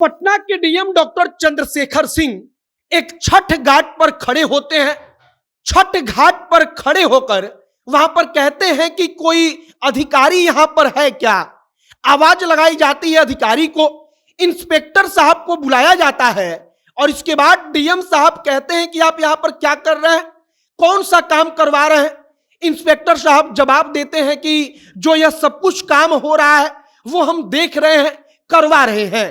पटना के DM doctor Chandrashekhar Singh एक छठ घाट पर खड़े होते हैं। छठ घाट पर खड़े होकर वहां पर कहते हैं कि कोई अधिकारी यहां पर है क्या। आवाज लगाई जाती है अधिकारी को, इंस्पेक्टर साहब को बुलाया जाता है और इसके बाद डीएम साहब कहते हैं कि आप यहां पर क्या कर रहे हैं, कौन सा काम करवा रहे हैं। इंस्पेक्टर साहब जवाब देते हैं कि जो यह सब कुछ काम हो रहा है वो हम देख रहे हैं, करवा रहे हैं।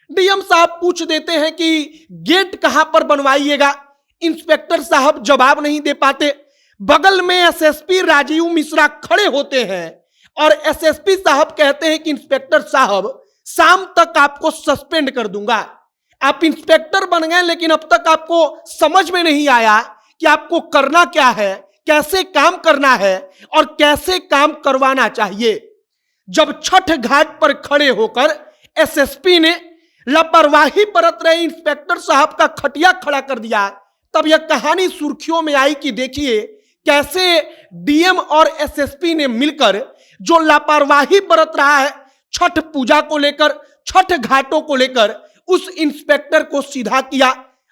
डीएम साहब पूछ देते हैं कि गेट कहां पर बनवाइएगा। इंस्पेक्टर साहब जवाब नहीं दे पाते। बगल में एसएसपी राजीव मिश्रा खड़े होते हैं और एसएसपी साहब कहते हैं कि इंस्पेक्टर साहब शाम तक आपको सस्पेंड कर दूंगा। आप इंस्पेक्टर बन गए लेकिन अब तक आपको समझ में नहीं आया कि आपको करना क्या है, कैसे काम करना है और कैसे काम करवाना चाहिए। जब छठ घाट पर खड़े होकर एसएसपी ने लापरवाही बरत रहे इंस्पेक्टर साहब का खटिया खड़ा कर दिया, तब यह कहानी सुर्खियों में आई कि देखिए कैसे डीएम और एसएसपी ने मिलकर जो लापरवाही बरत रहा है छठ पूजा को लेकर, छठ घाटों को लेकर, उस इंस्पेक्टर को सीधा किया।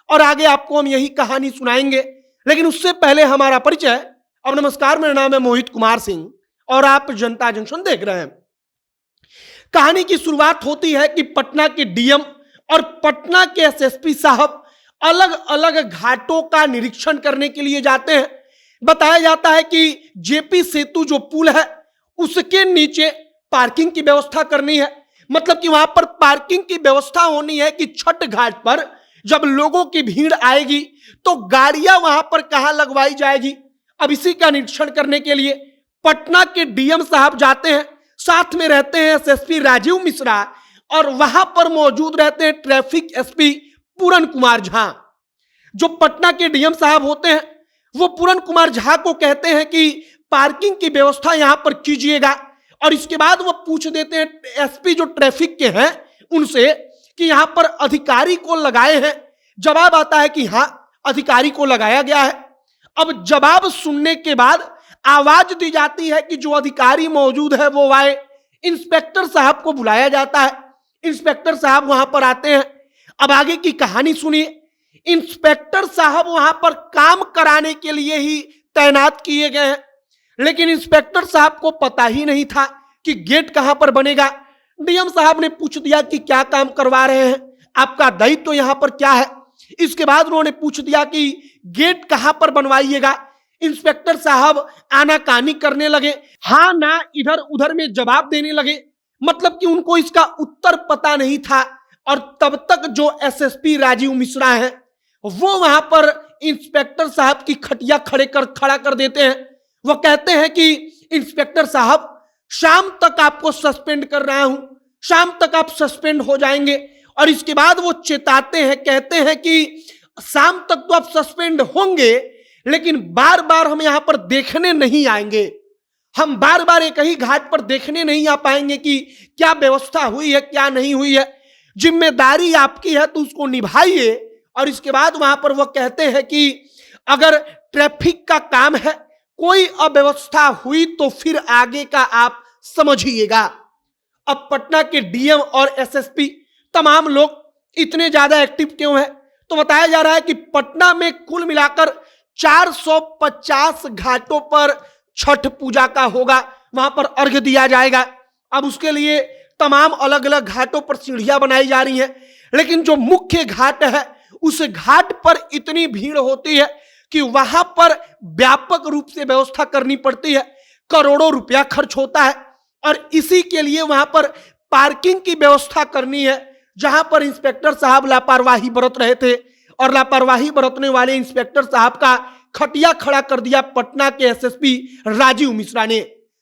और आगे आपको हम यही कहानी सुनाएंगे, लेकिन उससे पहले हमारा परिचय। अब नमस्कार, मेरा नाम है मोहित कुमार सिंह और आप जनता जंक्शन देख रहे हैं। कहानी की शुरुआत होती है कि पटना के डीएम और पटना के एसएसपी साहब अलग अलग घाटों का निरीक्षण करने के लिए जाते हैं। बताया जाता है कि जेपी सेतु जो पुल है उसके नीचे पार्किंग की व्यवस्था करनी है। मतलब कि वहां पर पार्किंग की व्यवस्था होनी है कि छठ घाट पर जब लोगों की भीड़ आएगी तो गाड़ियां वहां पर कहां लगवाई जाएगी। अब इसी का निरीक्षण करने के लिए पटना के डीएम साहब जाते हैं। साथ में रहते हैं एसएसपी राजीव मिश्रा और वहां पर मौजूद रहते हैं ट्रैफिक एसपी पूरन कुमार झा। जो पटना के डीएम साहब होते हैं वो पूरन कुमार झा को कहते हैं कि पार्किंग की व्यवस्था यहां पर कीजिएगा। और इसके बाद वो पूछ देते हैं एसपी जो ट्रैफिक के हैं उनसे कि यहां पर अधिकारी को लगाए हैं। जवाब आता है कि हां, अधिकारी को लगाया गया है। अब जवाब सुनने के बाद आवाज दी जाती है कि जो अधिकारी मौजूद है वो आए। इंस्पेक्टर साहब को बुलाया जाता है। इंस्पेक्टर साहब वहां पर आते हैं। अब आगे की कहानी सुनिए। इंस्पेक्टर साहब वहां पर काम कराने के लिए ही तैनात किए गए हैं, लेकिन इंस्पेक्टर साहब को पता ही नहीं था कि गेट कहां पर बनेगा। डीएम साहब ने पूछ दिया कि क्या काम करवा रहे हैं, आपका दायित्व तो यहां पर क्या है। इसके बाद उन्होंने पूछ दिया कि गेट कहां पर बनवाइएगा। इंस्पेक्टर साहब आनाकानी करने लगे, हाँ ना इधर उधर में जवाब देने लगे। मतलब कि उनको इसका उत्तर पता नहीं था। और तब तक जो एसएसपी राजीव मिश्रा है वो वहां पर इंस्पेक्टर साहब की खटिया खड़ा कर देते हैं। वो कहते हैं कि इंस्पेक्टर साहब शाम तक आपको सस्पेंड कर रहा हूं, शाम तक आप सस्पेंड हो जाएंगे। और इसके बाद वो चेताते हैं, कहते हैं कि शाम तक तो आप सस्पेंड होंगे लेकिन बार बार हम यहां पर देखने नहीं आएंगे। हम बार बार एक ही घाट पर देखने नहीं आ पाएंगे कि क्या व्यवस्था हुई है, क्या नहीं हुई है। जिम्मेदारी आपकी है तो उसको निभाइए। और इसके बाद वहां पर वो कहते हैं कि अगर ट्रैफिक का काम है, कोई अव्यवस्था हुई तो फिर आगे का आप समझिएगा। अब पटना के डीएम और एसएसपी तमाम लोग इतने ज्यादा एक्टिव क्यों हैं? तो बताया जा रहा है कि पटना में कुल मिलाकर 450 घाटों पर छठ पूजा का होगा, वहां पर अर्घ्य दिया जाएगा। अब उसके लिए तमाम अलग अलग घाटों पर सीढ़ियां बनाई जा रही हैं, लेकिन जो मुख्य घाट है उस घाट पर इतनी भीड़ होती है कि वहां पर व्यापक रूप से व्यवस्था करनी पड़ती है। करोड़ों रुपया खर्च होता है और इसी के लिए वहां पर पार्किंग की व्यवस्था करनी है, जहां पर इंस्पेक्टर साहब लापरवाही बरत रहे थे। और लापरवाही बरतने वाले इंस्पेक्टर साहब का खटिया खड़ा कर दिया पटना के एसएसपी राजीव मिश्रा ने।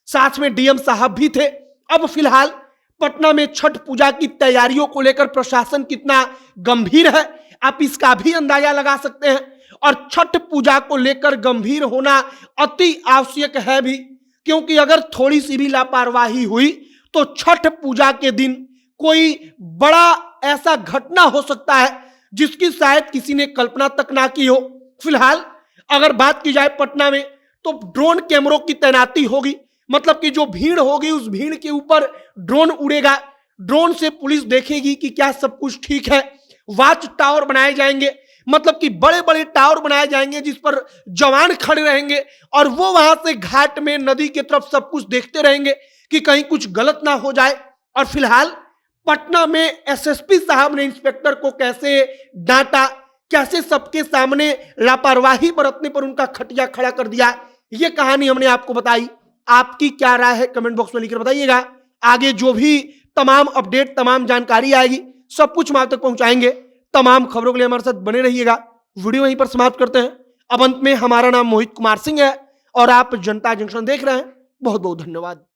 साथ में डीएम साहब भी थे। अब फिलहाल पटना में छठ पूजा की तैयारियों को लेकर प्रशासन कितना गंभीर है आप इसका भी अंदाजा लगा सकते हैं। और छठ पूजा को लेकर गंभीर होना अति आवश्यक है भी, क्योंकि अगर थोड़ी सी भी लापरवाही हुई तो छठ पूजा के दिन कोई बड़ा ऐसा घटना हो सकता है जिसकी शायद किसी ने कल्पना तक ना की हो। फिलहाल अगर बात की जाए पटना में तो ड्रोन कैमरों की तैनाती होगी। मतलब कि जो भीड़ होगी उस भीड़ के ऊपर ड्रोन उड़ेगा। ड्रोन से पुलिस देखेगी कि क्या सब कुछ ठीक है। वॉच टावर बनाए जाएंगे, मतलब कि बड़े बड़े टावर बनाए जाएंगे जिस पर जवान खड़े रहेंगे और वो वहां से घाट में नदी की तरफ सब कुछ देखते रहेंगे कि कहीं कुछ गलत ना हो जाए। और फिलहाल पटना में एसएसपी साहब ने इंस्पेक्टर को कैसे डांटा, कैसे सबके सामने लापरवाही बरतने पर उनका खटिया खड़ा कर दिया, ये कहानी हमने आपको बताई। आपकी क्या राय है कमेंट बॉक्स में लिखकर बताइएगा। आगे जो भी तमाम अपडेट, तमाम जानकारी आएगी, सब कुछ हम आप तक पहुंचाएंगे। तमाम खबरों के लिए हमारे साथ बने रहिएगा। वीडियो यहीं पर समाप्त करते हैं। अब अंत में, हमारा नाम मोहित कुमार सिंह है और आप जनता जंक्शन देख रहे हैं। बहुत बहुत धन्यवाद।